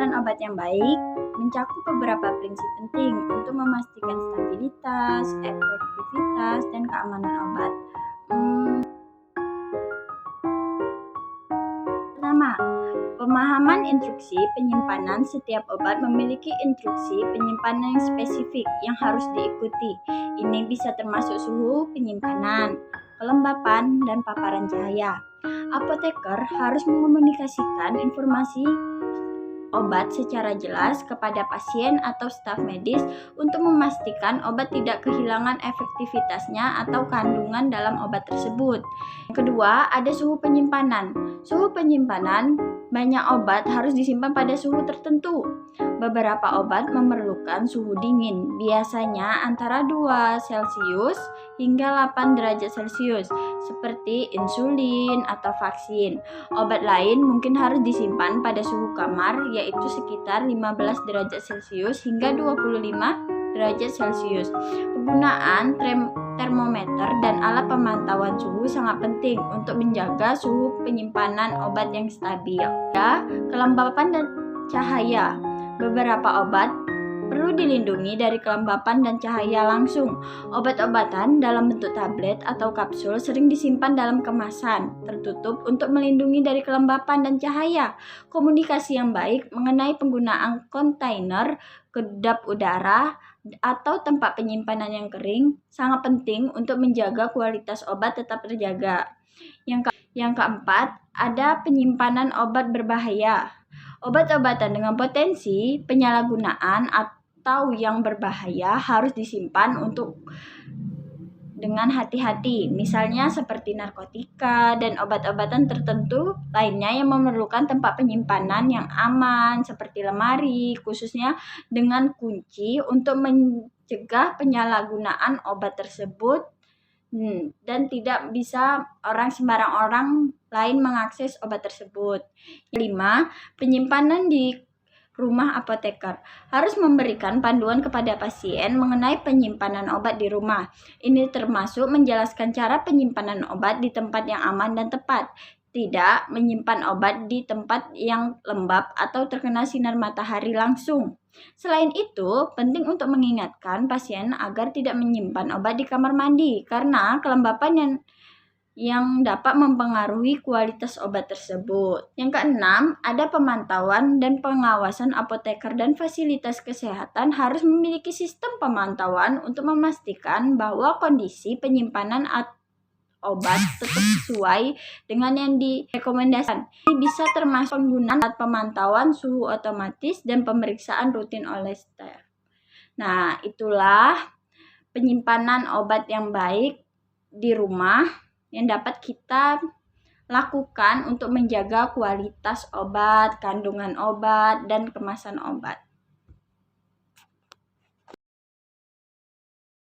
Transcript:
Penyimpanan obat yang baik mencakup beberapa prinsip penting untuk memastikan stabilitas, efektivitas, dan keamanan obat. Pertama, pemahaman instruksi penyimpanan. Setiap obat memiliki instruksi penyimpanan yang spesifik yang harus diikuti. Ini bisa termasuk suhu penyimpanan, kelembapan, dan paparan cahaya. Apoteker harus mengomunikasikan informasi obat secara jelas kepada pasien atau staf medis untuk memastikan obat tidak kehilangan efektivitasnya atau kandungan dalam obat tersebut. Yang kedua, ada suhu penyimpanan. Suhu penyimpanan, banyak obat harus disimpan pada suhu tertentu. Beberapa obat memerlukan suhu dingin, biasanya antara 2 Celcius hingga 8 derajat Celcius, seperti insulin atau vaksin. Obat lain mungkin harus disimpan pada suhu kamar, yaitu sekitar 15 derajat Celcius hingga 25 derajat Celcius. Penggunaan termometer dan alat pemantauan suhu sangat penting untuk menjaga suhu penyimpanan obat yang stabil. Kelembapan dan cahaya. Beberapa obat perlu dilindungi dari kelembapan dan cahaya langsung. Obat-obatan dalam bentuk tablet atau kapsul sering disimpan dalam kemasan tertutup untuk melindungi dari kelembapan dan cahaya. Komunikasi yang baik mengenai penggunaan kontainer, kedap udara, atau tempat penyimpanan yang kering sangat penting untuk menjaga kualitas obat tetap terjaga. Yang keempat, ada penyimpanan obat berbahaya. Obat-obatan dengan potensi penyalahgunaan atau yang berbahaya harus disimpan dengan hati-hati, misalnya seperti narkotika dan obat-obatan tertentu lainnya yang memerlukan tempat penyimpanan yang aman seperti lemari, khususnya dengan kunci untuk mencegah penyalahgunaan obat tersebut dan tidak bisa sembarang orang lain mengakses obat tersebut. 5. Penyimpanan di rumah apoteker harus memberikan panduan kepada pasien mengenai penyimpanan obat di rumah. Ini termasuk menjelaskan cara penyimpanan obat di tempat yang aman dan tepat. Tidak menyimpan obat di tempat yang lembab atau terkena sinar matahari langsung. Selain itu, penting untuk mengingatkan pasien agar tidak menyimpan obat di kamar mandi karena kelembapan yang dapat mempengaruhi kualitas obat tersebut. Yang keenam, ada pemantauan dan pengawasan. Apoteker dan fasilitas kesehatan harus memiliki sistem pemantauan untuk memastikan bahwa kondisi penyimpanan obat tetap sesuai dengan yang direkomendasikan. Ini bisa termasuk penggunaan alat pemantauan suhu otomatis dan pemeriksaan rutin oleh staf. Nah, itulah penyimpanan obat yang baik di rumah yang dapat kita lakukan untuk menjaga kualitas obat, kandungan obat, dan kemasan obat.